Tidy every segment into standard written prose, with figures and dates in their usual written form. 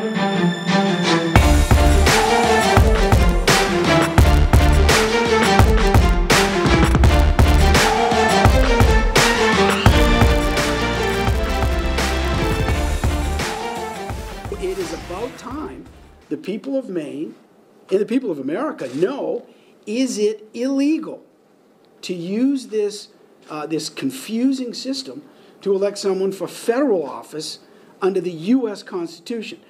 It is about time the people of Maine and the people of America know, is it illegal to use this confusing system to elect someone for federal office under the U.S. Constitution?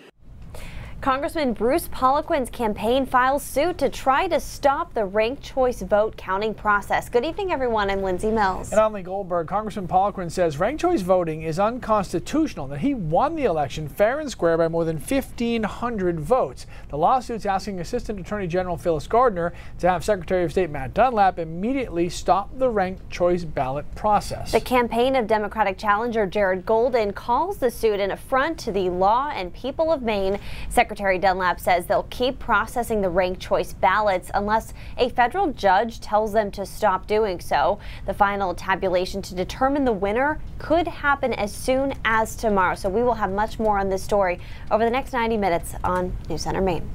Congressman Bruce Poliquin's campaign files suit to try to stop the ranked choice vote counting process. Good evening, everyone. I'm Lindsay Mills. And I'm Lee Goldberg. Congressman Poliquin says ranked choice voting is unconstitutional, that he won the election fair and square by more than 1,500 votes. The lawsuit's asking Assistant Attorney General Phyllis Gardner to have Secretary of State Matt Dunlap immediately stop the ranked choice ballot process. The campaign of Democratic challenger Jared Golden calls the suit an affront to the law and people of Maine. Secretary Dunlap says they'll keep processing the ranked choice ballots unless a federal judge tells them to stop doing so. The final tabulation to determine the winner could happen as soon as tomorrow. So we will have much more on this story over the next 90 minutes on News Center Maine.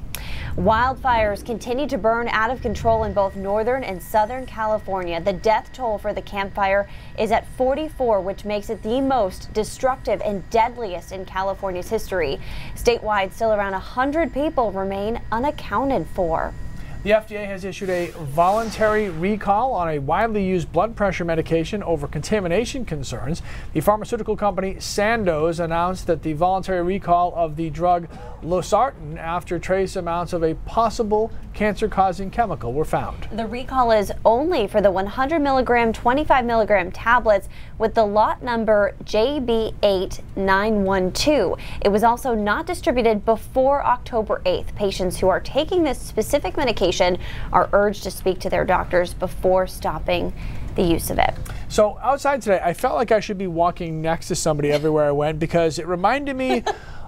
Wildfires continue to burn out of control in both northern and southern California. The death toll for the Camp Fire is at 44, which makes it the most destructive and deadliest in California's history. Statewide, still around 100 people remain unaccounted for. The FDA has issued a voluntary recall on a widely used blood pressure medication over contamination concerns. The pharmaceutical company Sandoz announced that the voluntary recall of the drug losartan after trace amounts of a possible cancer-causing chemical were found. The recall is only for the 100 milligram, 25 milligram tablets with the lot number JB8912. It was also not distributed before October 8th. Patients who are taking this specific medication are urged to speak to their doctors before stopping the use of it. So outside today, I felt like I should be walking next to somebody everywhere I went because it reminded me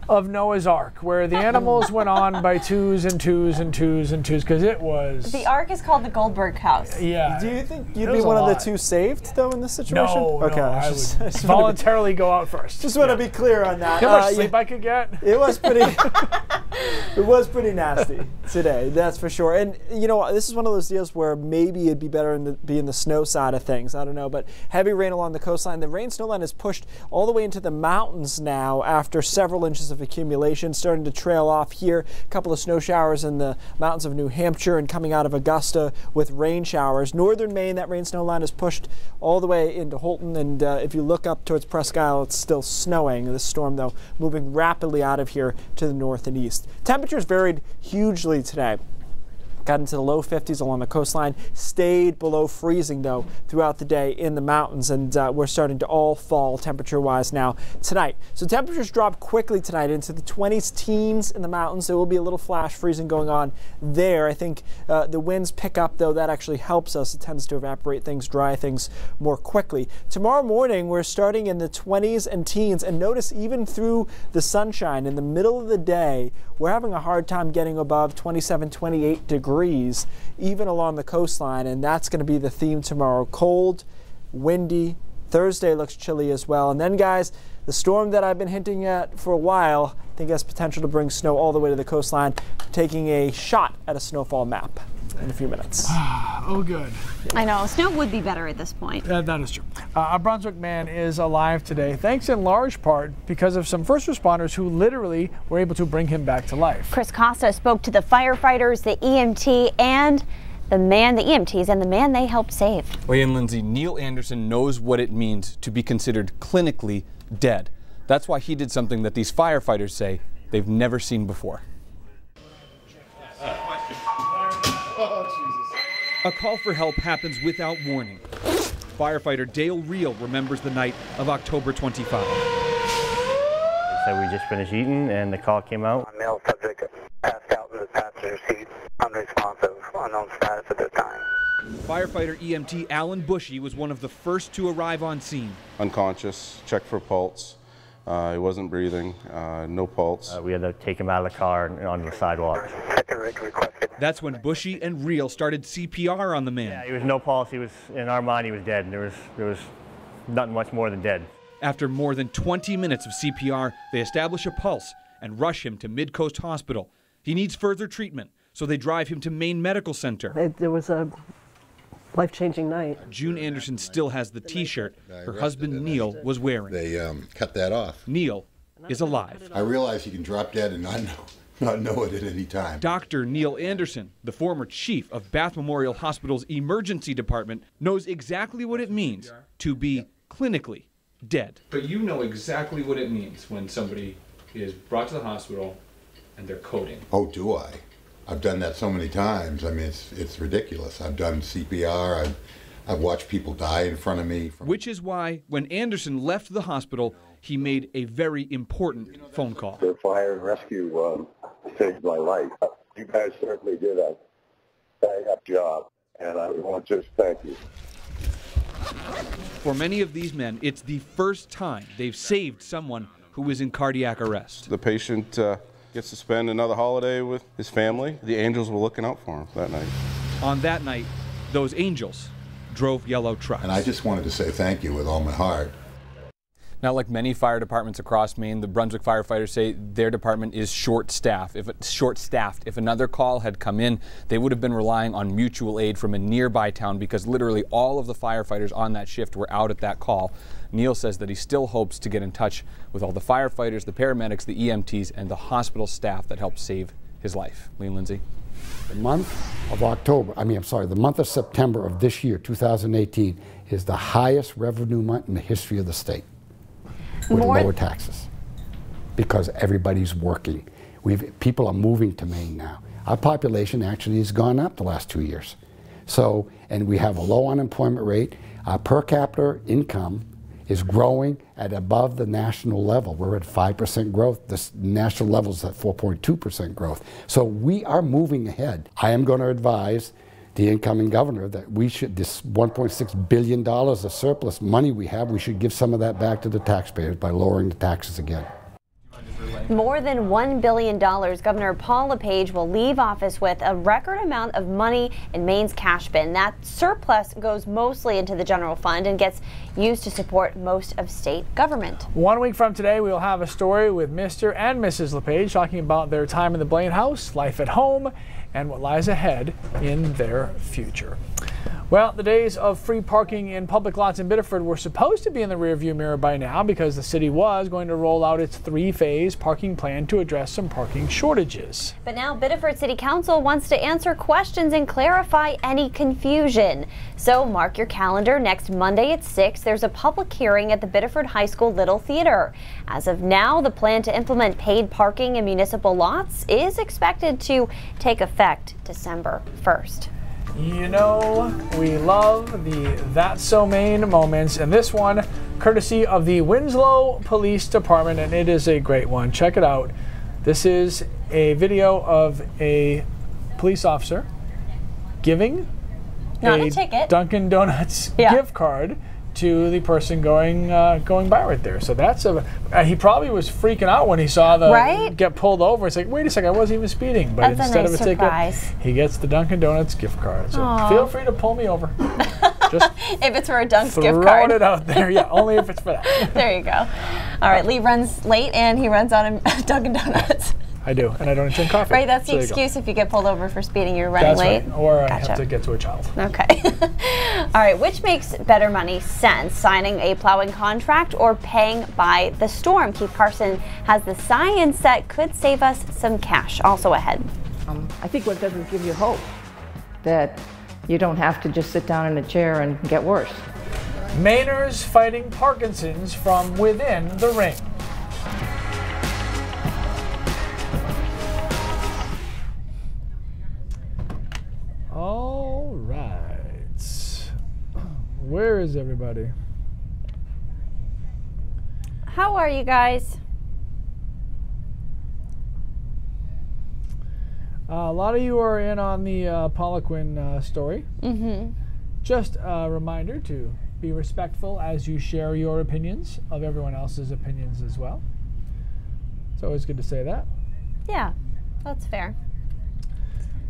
of Noah's Ark, where the animals went on by twos and twos and twos and twos, because it was... The Ark is called the Goldberg House. Yeah. Do you think you'd be one of the two saved, though, in this situation? No, okay, no, I would voluntarily go out first. Just want to be clear on that. How much sleep I could get? It was pretty... It was pretty nasty today, that's for sure. And, you know, this is one of those deals where maybe it'd be better to be in the snow side of things. I don't know, but heavy rain along the coastline. The rain-snow line is pushed all the way into the mountains now after several inches of accumulation, starting to trail off here. A couple of snow showers in the mountains of New Hampshire and coming out of Augusta with rain showers. Northern Maine, that rain-snow line is pushed all the way into Holton, and if you look up towards Presque Isle, it's still snowing. This storm, though, moving rapidly out of here to the north and east. Temperatures varied hugely today. Got into the low 50s along the coastline, stayed below freezing, though, throughout the day in the mountains, and we're starting to all fall temperature-wise now tonight. So temperatures drop quickly tonight into the 20s, teens in the mountains. There will be a little flash freezing going on there. I think the winds pick up, though. That actually helps us. It tends to evaporate things, dry things more quickly. Tomorrow morning, we're starting in the 20s and teens, and notice even through the sunshine in the middle of the day, we're having a hard time getting above 27, 28 degrees, even along the coastline, and that's going to be the theme tomorrow. Cold, windy. Thursday looks chilly as well. And then, guys, the storm that I've been hinting at for a while, I think has potential to bring snow all the way to the coastline, taking a shot at a snowfall map in a few minutes. Oh, good. I know. Snow would be better at this point. That is true. A Brunswick man is alive today, thanks in large part because of some first responders who literally were able to bring him back to life. Chris Costa spoke to the firefighters, the EMTs, and the man they helped save. Well, and Lindsay, Neil Anderson knows what it means to be considered clinically dead. That's why he did something that these firefighters say they've never seen before. A call for help happens without warning. Firefighter Dale Reel remembers the night of October 25. They said we just finished eating and the call came out. A male subject passed out in the passenger seat, unresponsive, unknown status at this time. Firefighter EMT Alan Bushy was one of the first to arrive on scene. Unconscious, checked for pulse. He wasn't breathing, no pulse. We had to take him out of the car and onto the sidewalk. That's when Bushy and Reel started CPR on the man. Yeah, he was no pulse. He was, in our mind, he was dead. And there was nothing much more than dead. After more than 20 minutes of CPR, they establish a pulse and rush him to Mid-Coast Hospital. He needs further treatment, so they drive him to Maine Medical Center. There was a life-changing night. June Anderson still has the T-shirt her husband Neil was wearing. They cut that off. Neil is alive. I realize you can drop dead and not know it at any time. Dr. Neil Anderson, the former chief of Bath Memorial Hospital's emergency department, knows exactly what it means to be clinically dead. But you know exactly what it means when somebody is brought to the hospital and they're coding. Oh, do I? I've done that so many times. I mean, it's ridiculous. I've done CPR. I've watched people die in front of me. Which is why, when Anderson left the hospital, he made a very important phone call. The fire and rescue saved my life. You guys certainly did a bang-up job, and I want to just thank you. For many of these men, it's the first time they've saved someone who was in cardiac arrest. The patient gets to spend another holiday with his family. The angels were looking out for him that night. On that night, those angels drove yellow trucks. And I just wanted to say thank you with all my heart. Now, like many fire departments across Maine, the Brunswick firefighters say their department is short-staffed. If another call had come in, they would have been relying on mutual aid from a nearby town because literally all of the firefighters on that shift were out at that call. Neil says that he still hopes to get in touch with all the firefighters, the paramedics, the EMTs, and the hospital staff that helped save his life. Lee and Lindsay. The month the month of September of this year, 2018, is the highest revenue month in the history of the state. With lower taxes, because everybody's working. People are moving to Maine now. Our population actually has gone up the last 2 years. So, and we have a low unemployment rate. Our per capita income is growing at above the national level. We're at 5% growth. The national level is at 4.2% growth. So we are moving ahead. I am going to advise the incoming governor that we should, this $1.6 billion of surplus money we have, we should give some of that back to the taxpayers by lowering the taxes again. More than $1 billion Governor Paul LePage will leave office with, a record amount of money in Maine's cash bin. That surplus goes mostly into the general fund and gets used to support most of state government. 1 week from today, we'll have a story with Mr. and Mrs. LePage talking about their time in the Blaine house, life at home, and what lies ahead in their future. Well, the days of free parking in public lots in Biddeford were supposed to be in the rearview mirror by now because the city was going to roll out its 3-phase parking plan to address some parking shortages. But now Biddeford City Council wants to answer questions and clarify any confusion. So mark your calendar, next Monday at 6, there's a public hearing at the Biddeford High School Little Theater. As of now, the plan to implement paid parking in municipal lots is expected to take effect December 1st. You know, we love the That's So Maine moments, and this one courtesy of the Winslow Police Department, and it is a great one. Check it out. This is a video of a police officer giving a ticket. Dunkin' Donuts gift card to the person going by right there. So that's he probably was freaking out when he saw the get pulled over. It's like, wait a second, I wasn't even speeding. But that's instead a nice of a ticket, he gets the Dunkin' Donuts gift card. So feel free to pull me over. Just if it's for a Dunk's gift card. Throwing it out there. Yeah, only if it's for that. There you go. All right, Lee runs late and he runs out of Dunkin' Donuts. I do, and I don't drink coffee. Right, that's the excuse if you get pulled over for speeding, you're running late. Right. Or I have to get to a child. Okay. All right, which makes better money sense, signing a plowing contract or paying by the storm? Keith Carson has the science that could save us some cash. Also ahead. I think what doesn't give you hope that you don't have to just sit down in a chair and get worse. Mainers fighting Parkinson's from within the ring. All right. Where is everybody? How are you guys? A lot of you are in on the Poliquin story. Just a reminder to be respectful as you share your opinions of everyone else's opinions as well. It's always good to say that. Yeah, that's fair.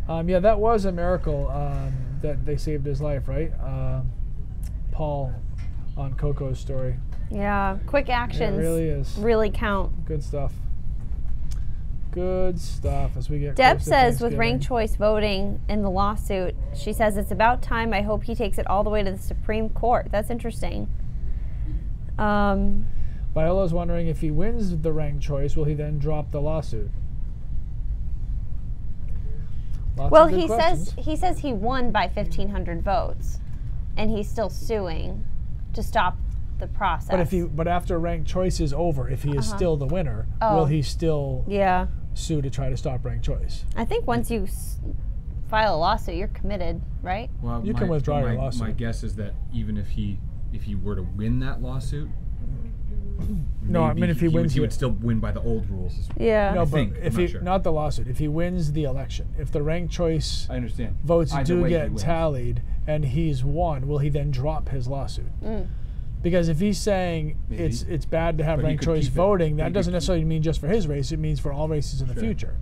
Yeah, that was a miracle that they saved his life, right? Paul on Coco's story. Yeah, quick actions. It really is. Really count. Good stuff. Good stuff as we get Deb close to says with Thanksgiving. ranked choice voting in the lawsuit, she says it's about time. I hope he takes it all the way to the Supreme Court. That's interesting. Viola's wondering if he wins the ranked choice, will he then drop the lawsuit? Well, he says he won by 1,500 votes, and he's still suing to stop the process. But after ranked choice is over, if he is still the winner, will he still sue to try to stop ranked choice? I think once you file a lawsuit, you're committed, right? Well, you can withdraw your lawsuit. My guess is that even if he were to win that lawsuit, no, I mean if he wins, he would still win by the old rules. Yeah. No, I but think, if he not the lawsuit, if he wins the election, if the ranked choice votes do get tallied and he's won, will he then drop his lawsuit? Because if he's saying it's bad to have ranked choice voting, that doesn't necessarily mean just for his race. It means for all races in the future.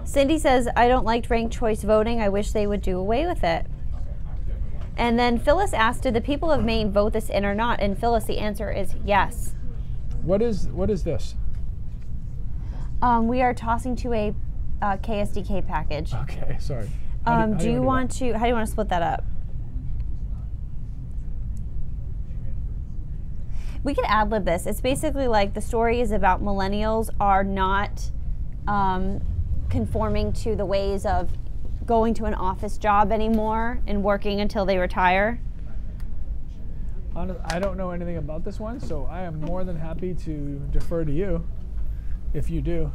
Cindy says, I don't like ranked choice voting. I wish they would do away with it. And then Phyllis asked, did the people of Maine vote this in or not? And Phyllis, the answer is yes. What is this? We are tossing to a KSDK package. Okay, sorry. How do you want to split that up? We could ad-lib this. It's basically like the story is about millennials are not conforming to the ways of going to an office job anymore and working until they retire. I don't know anything about this one, so I am more than happy to defer to you, if you do.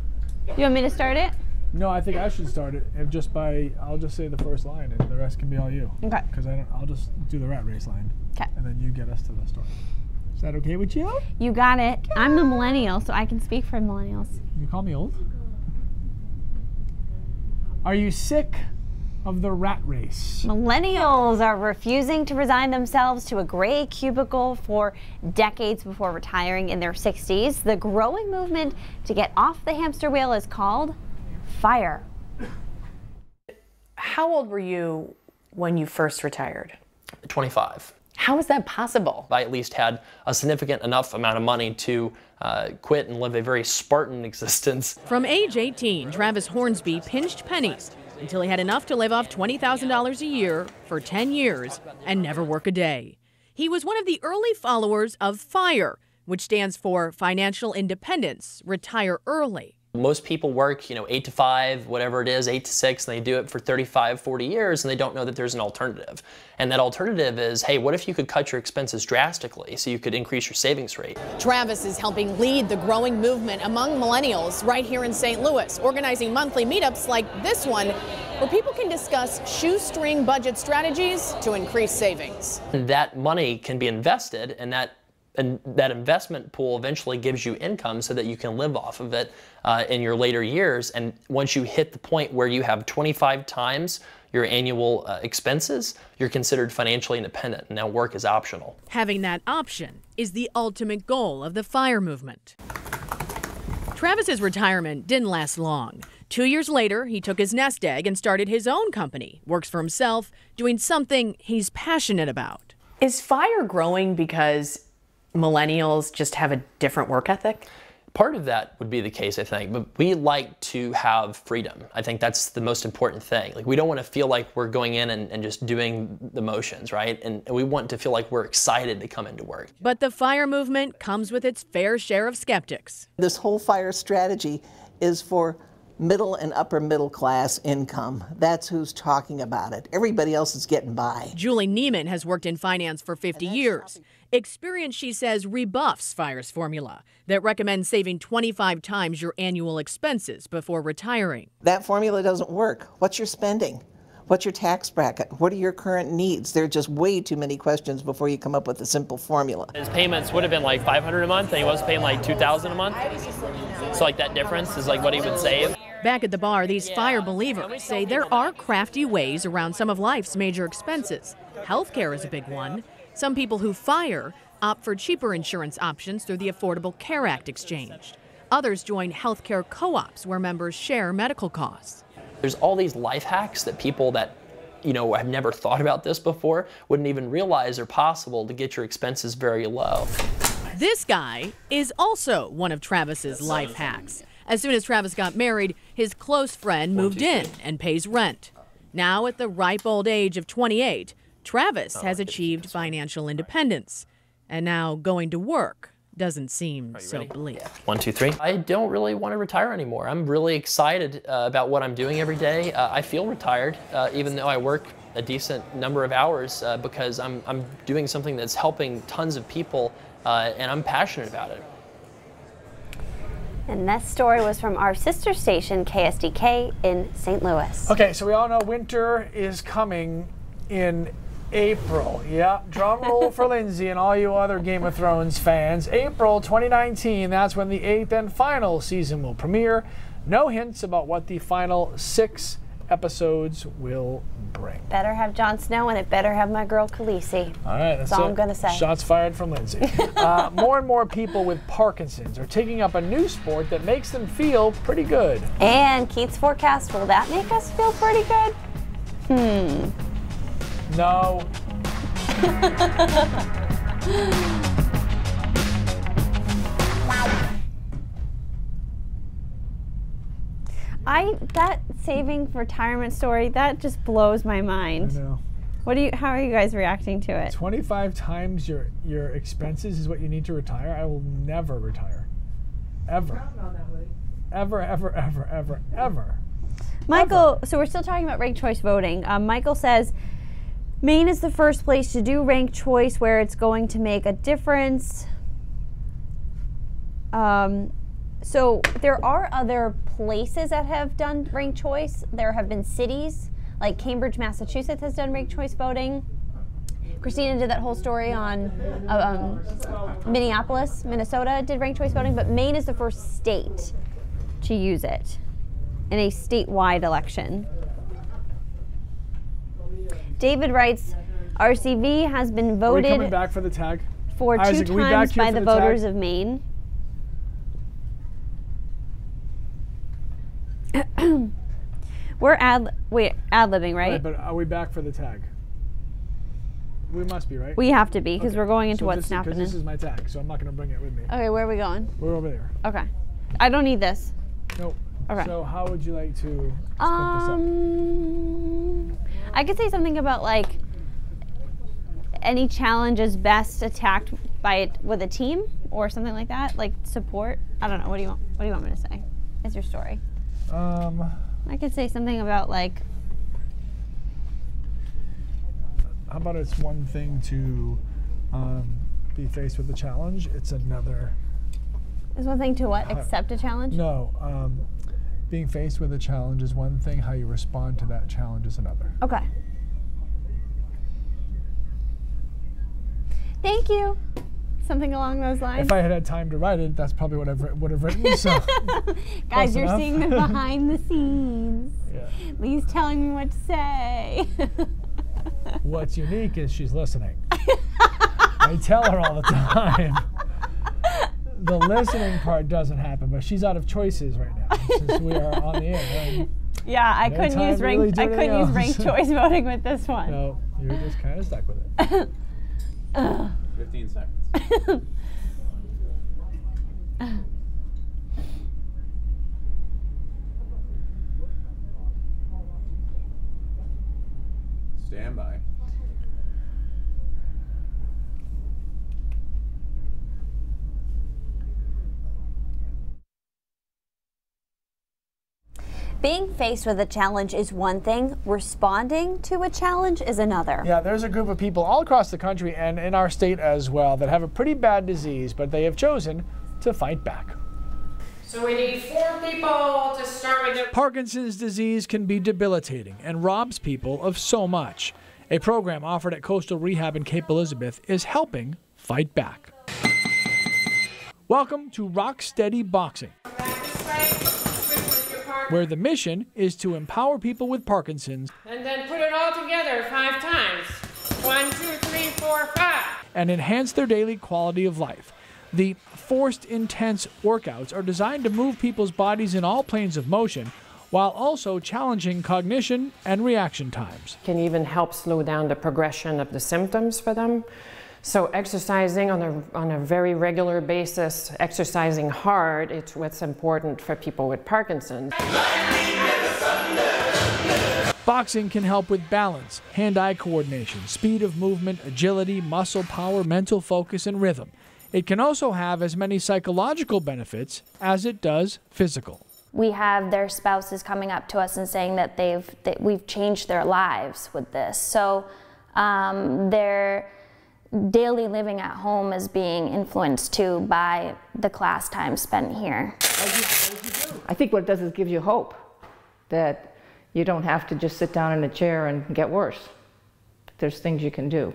You want me to start it? No, I think I should start it. I'll just say the first line, and the rest can be all you. Okay. Because I'll just do the rat race line. Okay. And then you get us to the story. Is that okay with you? You got it. I'm the millennial, so I can speak for millennials. You call me old? Are you sick of the rat race? Millennials are refusing to resign themselves to a gray cubicle for decades before retiring in their 60s. The growing movement to get off the hamster wheel is called FIRE. How old were you when you first retired? 25. How is that possible? I at least had a significant enough amount of money to quit and live a very Spartan existence. From age 18, Travis Hornsby pinched pennies until he had enough to live off $20,000 a year for 10 years and never work a day. He was one of the early followers of FIRE, which stands for Financial Independence, Retire Early. Most people work, 8 to 5, whatever it is, 8 to 6, and they do it for 35, 40 years, and they don't know that there's an alternative. And that alternative is, hey, what if you could cut your expenses drastically so you could increase your savings rate? Travis is helping lead the growing movement among millennials right here in St. Louis, organizing monthly meetups like this one, where people can discuss shoestring budget strategies to increase savings. That money can be invested, and that investment pool eventually gives you income so that you can live off of it in your later years. And once you hit the point where you have 25 times your annual expenses, you're considered financially independent, and now work is optional. Having that option is the ultimate goal of the FIRE movement. Travis's retirement didn't last long. 2 years later, he took his nest egg and started his own company, works for himself, doing something he's passionate about. Is FIRE growing because millennials just have a different work ethic? Part of that would be the case, I think, but we like to have freedom. I think that's the most important thing. Like, we don't want to feel like we're going in and just doing the motions, right? And we want to feel like we're excited to come into work. But the FIRE movement comes with its fair share of skeptics. This whole FIRE strategy is for middle and upper middle class income. That's who's talking about it. Everybody else is getting by. Julie Neiman has worked in finance for 50 years. Experience, she says, rebuffs FIRE's formula that recommends saving 25 times your annual expenses before retiring. That formula doesn't work. What's your spending? What's your tax bracket? What are your current needs? There are just way too many questions before you come up with a simple formula. His payments would have been like $500 a month, and he was paying like $2,000 a month. So like that difference is like what he would save. Back at the bar, these FIRE believers say there are crafty ways around some of life's major expenses. Healthcare is a big one. Some people who FIRE opt for cheaper insurance options through the Affordable Care Act exchange. Others join healthcare co-ops where members share medical costs. There's all these life hacks that people that, have never thought about this before wouldn't even realize are possible to get your expenses very low. This guy is also one of Travis's life hacks. As soon as Travis got married, his close friend moved in and pays rent. Now, at the ripe old age of 28, Travis has achieved financial independence. And now going to work doesn't seem so bleak. 1, 2, 3. I don't really want to retire anymore. I'm really excited about what I'm doing every day. I feel retired, even though I work a decent number of hours, because I'm doing something that's helping tons of people, and I'm passionate about it. And this story was from our sister station, KSDK, in St. Louis. Okay, so we all know winter is coming in April. Yeah, drum roll for Lindsay and all you other Game of Thrones fans. April 2019, that's when the 8th and final season will premiere. No hints about what the final 6 episodes will bring. Better have Jon Snow and it better have my girl Khaleesi. All right, that's all I'm going to say. Shots fired from Lindsay. More and more people with Parkinson's are taking up a new sport that makes them feel pretty good. And Keith's forecast, will that make us feel pretty good? No. That saving for retirement story, that just blows my mind. I know. How are you guys reacting to it? 25 times your expenses is what you need to retire? I will never retire. Ever. Ever, ever, ever, ever, ever. Michael, so we're still talking about ranked choice voting. Michael says Maine is the first place to do ranked choice where it's going to make a difference. So there are other places that have done ranked choice. There have been cities, like Cambridge, Massachusetts has done ranked choice voting. Christina did that whole story on Minneapolis, Minnesota did ranked choice voting, but Maine is the first state to use it in a statewide election. David writes, RCV has been voted Are we coming back for the tag? for Isaac, 2 times by the voters of Maine. We're ad-libbing, right? Right, but are we back for the tag? We must be, right? We have to be, because we're going into what's happening. Because this is my tag, so I'm not going to bring it with me. Okay, where are we going? We're over there. Okay. I don't need this. Nope. Okay. So how would you like to split this up? I could say something about like any challenge is best attacked with a team or something like that, like support. I don't know. What do you want me to say? It's your story. I could say something about like. How about it's one thing to be faced with a challenge. It's another. Is one thing to what? Accept a challenge? No. Being faced with a challenge is one thing. How you respond to that challenge is another. Okay. Thank you. Something along those lines. If I had time to write it, that's probably what I would have written. So. Guys, you're seeing the behind the scenes. Yeah. Lee's telling me what to say. What's unique is she's listening. I tell her all the time. The listening part doesn't happen, but she's out of choices right now since we are on the air. Yeah, I couldn't use ranked choice voting with this one. No, you're just kind of stuck with it. 15 seconds. Stand by. Being faced with a challenge is one thing, responding to a challenge is another. Yeah, there's a group of people all across the country and in our state as well that have a pretty bad disease, but they have chosen to fight back. So we need 4 people to start with their... Parkinson's disease can be debilitating and robs people of so much. A program offered at Coastal Rehab in Cape Elizabeth is helping fight back. Welcome to Rock Steady Boxing, where the mission is to empower people with Parkinson's And then put it all together 5 times. 1, 2, 3, 4, 5. and enhance their daily quality of life. The forced intense workouts are designed to move people's bodies in all planes of motion while also challenging cognition and reaction times. Can even help slow down the progression of the symptoms for them. So exercising on a very regular basis, exercising hard, it's what's important for people with Parkinson's. Boxing can help with balance, hand-eye coordination, speed of movement, agility, muscle power, mental focus, and rhythm. It can also have as many psychological benefits as it does physical. We have their spouses coming up to us and saying that we've changed their lives with this. So their daily living at home is being influenced too by the class time spent here. I think what it does is give you hope that you don't have to just sit down in a chair and get worse. There's things you can do.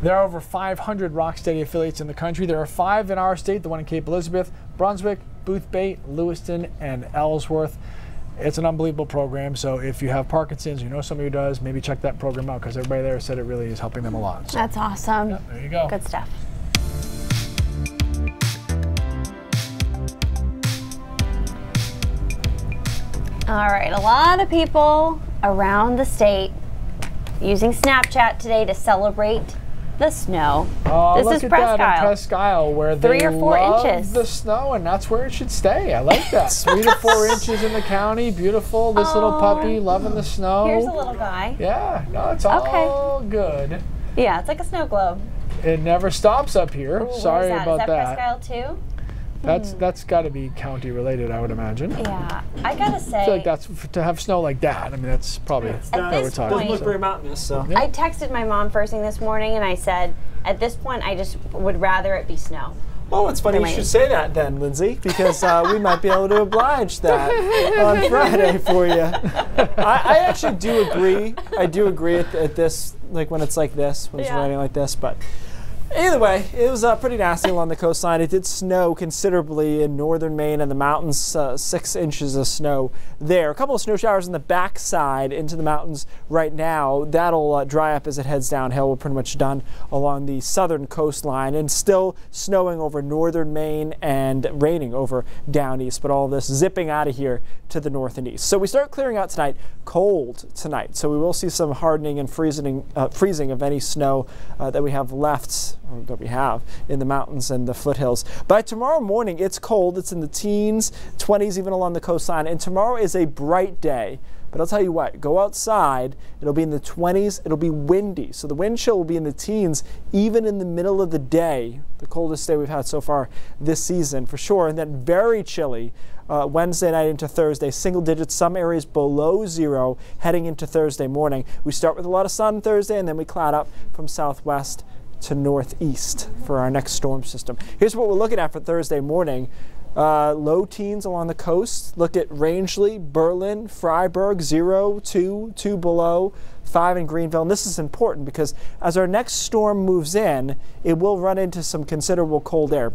There are over 500 Rocksteady affiliates in the country. There are 5 in our state, the one in Cape Elizabeth, Brunswick, Boothbay, Lewiston, and Ellsworth. It's an unbelievable program, so if you have Parkinson's, you know somebody who does, maybe check that program out, because everybody there said it really is helping them a lot. So. That's awesome. Yeah, there you go. Good stuff. All right, a lot of people around the state using Snapchat today to celebrate the snow. Oh, this look is at Presque that in Isle. Presque Isle, where 3 they or 4 love inches. the snow, and that's where it should stay. I like that. 3 to 4 inches in the county, beautiful. This little puppy loving the snow. Here's a little guy. Yeah, no, it's all good. Yeah, it's like a snow globe. It never stops up here. Ooh, Sorry what is about that. Is that. that Presque Isle too? That's got to be county related, I would imagine. Yeah, I gotta say. I feel like that's to have snow like that. I mean, that's probably At what this we're talking point- about. Look very mountainous, so. I texted my mom first thing this morning and I said, at this point, I just would rather it be snow. Well, it's funny you should say that then, Lindsay, because we might be able to oblige that on Friday for you. I actually do agree. I do agree at this, like when it's like this, when it's raining like this, but either way, it was pretty nasty along the coastline. It did snow considerably in northern Maine and the mountains, 6 inches of snow there. A couple of snow showers in the backside into the mountains right now. That'll dry up as it heads downhill. We're pretty much done along the southern coastline, and still snowing over northern Maine and raining over down east, but all this zipping out of here to the north and east. So we start clearing out tonight. Cold tonight, so we will see some hardening and freezing of any snow that we have left, or that we have in the mountains and the foothills. By tomorrow morning, it's cold. It's in the teens, 20s, even along the coastline, and tomorrow is a bright day. But I'll tell you what, go outside, it'll be in the 20s, it'll be windy. So the wind chill will be in the teens, even in the middle of the day, the coldest day we've had so far this season for sure. And then very chilly Wednesday night into Thursday, single digits, some areas below 0 heading into Thursday morning. We start with a lot of sun Thursday, and then we cloud up from southwest to northeast for our next storm system. Here's what we're looking at for Thursday morning. Low teens along the coast. Look at Rangeley, Berlin, Freiburg, 0, 2, 2 below, 5 in Greenville. And this is important because as our next storm moves in, it will run into some considerable cold air.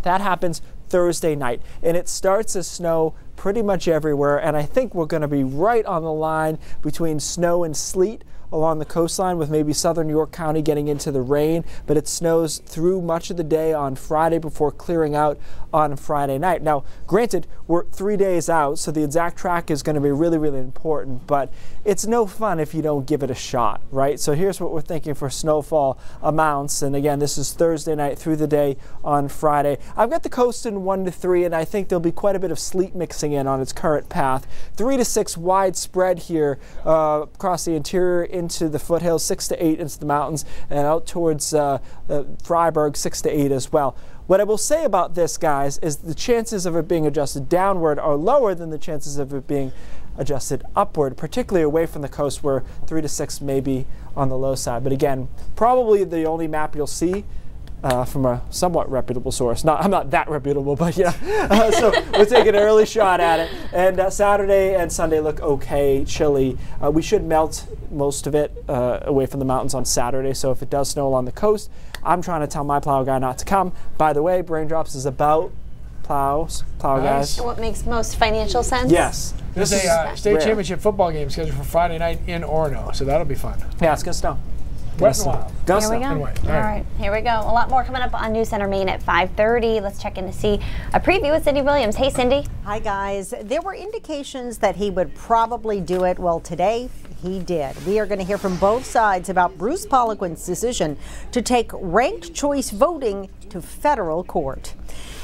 That happens Thursday night, and it starts as snow pretty much everywhere, and I think we're going to be right on the line between snow and sleet along the coastline, with maybe southern York County getting into the rain, but it snows through much of the day on Friday before clearing out on Friday night. Now, granted, we're 3 days out, so the exact track is going to be really, really important, but it's no fun if you don't give it a shot, right? So here's what we're thinking for snowfall amounts, and again, this is Thursday night through the day on Friday. I've got the coast in 1 to 3, and I think there'll be quite a bit of sleet mixing in on its current path. 3 to 6 widespread here across the interior into the foothills, 6 to 8 into the mountains, and out towards Freiburg, 6 to 8 as well. What I will say about this, guys, is the chances of it being adjusted downward are lower than the chances of it being adjusted upward, particularly away from the coast where 3 to 6 may be on the low side. But again, probably the only map you'll see from a somewhat reputable source. I'm not that reputable, but yeah. So we'll take an early shot at it. And Saturday and Sunday look okay, chilly. We should melt most of it away from the mountains on Saturday. So if it does snow along the coast, I'm trying to tell my plow guy not to come. By the way, Brain Drops is about plow guys. What makes most financial sense? Yes. There's a state championship football game scheduled for Friday night in Orono, so that'll be fun. Yeah, it's going to snow. Wet and wild. Here we go. All right, here we go. A lot more coming up on News Center Maine at 5:30. Let's check in to see a preview with Cindy Williams. Hey, Cindy. Hi, guys. There were indications that he would probably do it. Well, today he did. We are going to hear from both sides about Bruce Poliquin's decision to take ranked choice voting to federal court.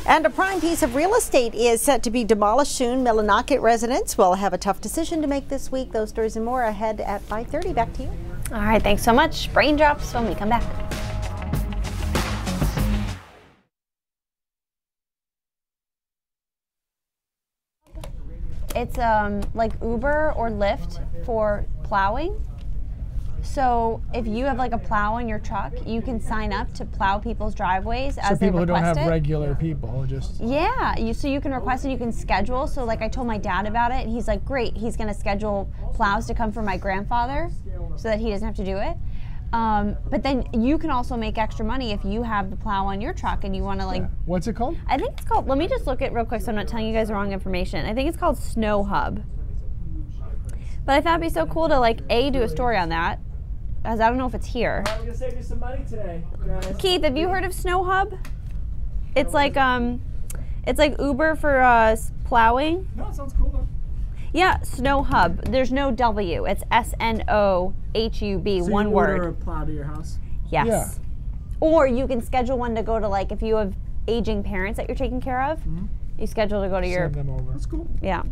And a prime piece of real estate is set to be demolished soon. Millinocket residents will have a tough decision to make this week. Those stories and more ahead at 5:30. Back to you. All right, thanks so much. Brain drops when we come back. It's like Uber or Lyft for plowing. So if you have like a plow in your truck, you can sign up to plow people's driveways as they request it. So people who don't have regular people, just... Yeah, so you can request and you can schedule. So like I told my dad about it, and he's like, great, he's gonna schedule plows to come for my grandfather so that he doesn't have to do it. But then you can also make extra money if you have the plow on your truck and you want to like... Yeah. What's it called? I think it's called, let me just look it real quick so I'm not telling you guys the wrong information. I think it's called Snow Hub. But I thought it'd be so cool to like do a story on that, as I don't know if it's here. We're gonna save you some money today, guys. Keith, have you heard of Snow Hub? It's like Uber for plowing. No, it sounds cool though. Yeah, Snow Hub. There's no W. It's SNOHUB, So one you word. order a plow to your house? Yes. Yeah. Or you can schedule one to go to, like, if you have aging parents that you're taking care of, you schedule to go to your... Send them over. That's cool. Yeah.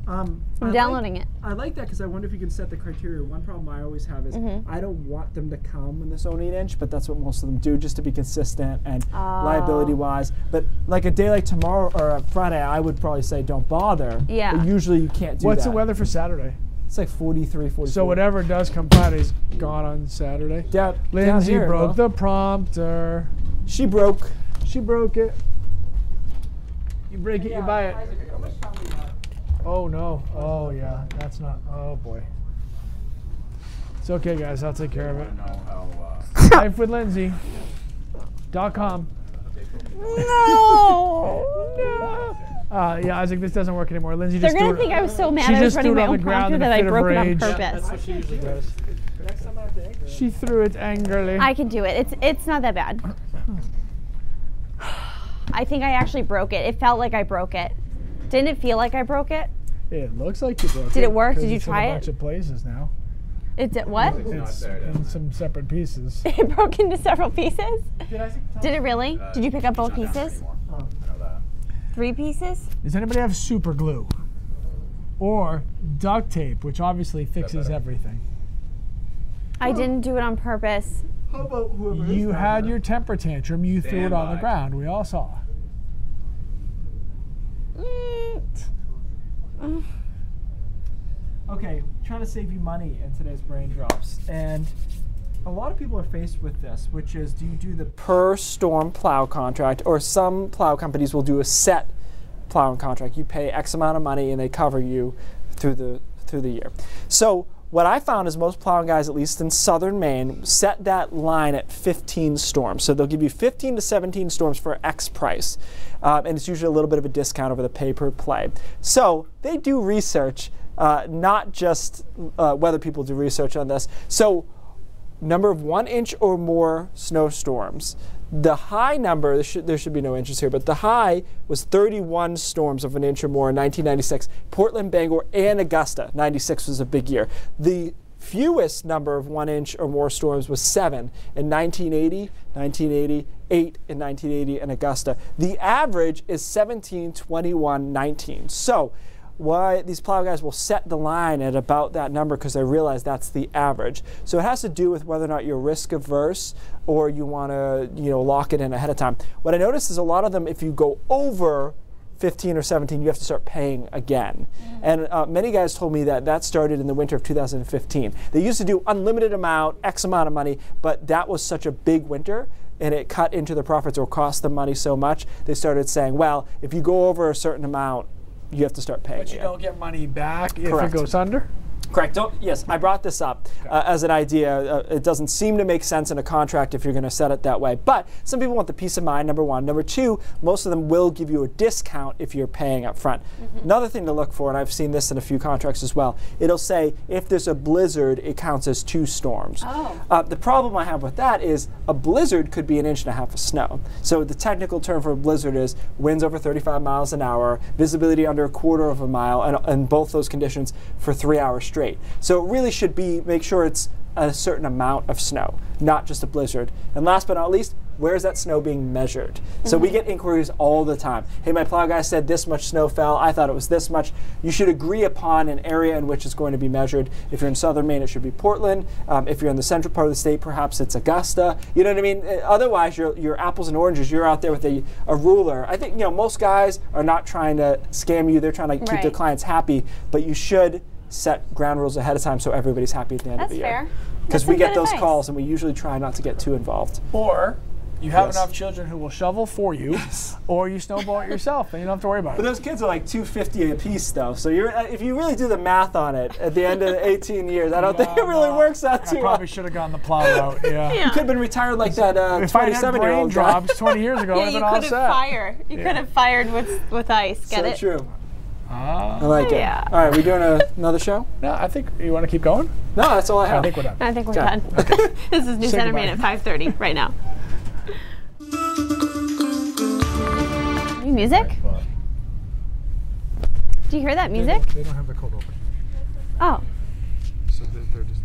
I'm downloading it. I like that because I wonder if you can set the criteria. One problem I always have is Mm-hmm. I don't want them to come in this 8-inch, but that's what most of them do just to be consistent and liability-wise. But like a day like tomorrow or a Friday, I would probably say don't bother. Yeah. But usually you can't do What's that. the weather for Saturday? It's like 43, 44. So whatever does come Friday's gone on Saturday. Lindsay here, broke bro. the prompter. She broke. She broke it. You break it, you buy it. Oh no. Oh yeah. That's not. Oh boy. It's okay, guys. I'll take care of it. LifeWithLindsay.com. No. Yeah, Isaac, this doesn't work anymore. Lindsay They're just going threw to think I was so mad she I was just running threw it my on own the ground prompter in a that I fit of broke it on rage. purpose. That's what she usually does. She threw it angrily. I can do it. It's not that bad. I think I actually broke it. It felt like I broke it. Didn't it feel like I broke it? It looks like you broke it. Did it work? Did you it's try in it? a bunch of places now. It's what? It's in some separate pieces. It broke into several pieces? Did it really? Did you pick up both pieces? 3 pieces? Does anybody have super glue? Or duct tape, which obviously fixes everything? I didn't do it on purpose. How about whoever You had your temper tantrum, you threw it on the ground. We all saw. Okay, trying to save you money in today's brain drops. And a lot of people are faced with this, which is, do you do the per storm plow contract, or some plow companies will do a set plowing contract. You pay X amount of money and they cover you through the year. So what I found is most plowing guys, at least in southern Maine, set that line at 15 storms. So they'll give you 15 to 17 storms for X price. And it's usually a little bit of a discount over the pay per play. So they do research, not just weather people do research on this. So number of 1 inch or more snowstorms. The high number, there should be no inches here, but the high was 31 storms of 1 inch or more in 1996. Portland, Bangor, and Augusta, 96 was a big year. The fewest number of 1 inch or more storms was 7 in 1980, 1980, 8 in 1980 in Augusta. The average is 17, 21, 19. So why these plow guys will set the line at about that number because they realize that's the average. So it has to do with whether or not you're risk averse or you want to, lock it in ahead of time. What I noticed is a lot of them, if you go over 15 or 17, you have to start paying again. And many guys told me that started in the winter of 2015. They used to do unlimited amount, X amount of money, but that was such a big winter and it cut into the profits or cost them money so much, they started saying, well, if you go over a certain amount, you have to start paying. But you don't get money back if Correct. it goes under? Correct. Yes, I brought this up as an idea. It doesn't seem to make sense in a contract if you're going to set it that way. But some people want the peace of mind, number one. Number two, most of them will give you a discount if you're paying up front. Another thing to look for, and I've seen this in a few contracts as well, it'll say if there's a blizzard, it counts as 2 storms. The problem I have with that is a blizzard could be 1.5 inches of snow. So the technical term for a blizzard is winds over 35 miles an hour, visibility under 1/4 of a mile, and both those conditions for 3 hours straight. great. So it really should be, make sure it's a certain amount of snow, not just a blizzard. And last but not least, where is that snow being measured? So we get inquiries all the time. Hey, my plow guy said this much snow fell. I thought it was this much. You should agree upon an area in which it's going to be measured. If you're in southern Maine, it should be Portland. If you're in the central part of the state, perhaps it's Augusta. You know what I mean? Otherwise, you're apples and oranges. You're out there with a ruler. I think most guys are not trying to scam you. They're trying to keep their clients happy. But you should set ground rules ahead of time so everybody's happy at the end of the year. That's fair. Because we get those calls and we usually try not to get too involved. Or you have enough children who will shovel for you, or you snowball it yourself and you don't have to worry about it. But those kids are like $250 a piece though. So if you really do the math on it at the end of 18 years, I don't think it really works out too well. I probably should have gone the plow route. Yeah. You could have been retired like that 27-year-old guy. Drops 20 years ago. Yeah, you could have fired. You could have fired with ice. Get it? So true. I like it. Yeah. All right, we doing another show? No, I think you want to keep going. No, that's all I have. I think we're done. I think we're done. Okay. This is News Center Maine at 5:30 right now. New music? Do you hear that music? They don't have the cold open. Oh. So they're just.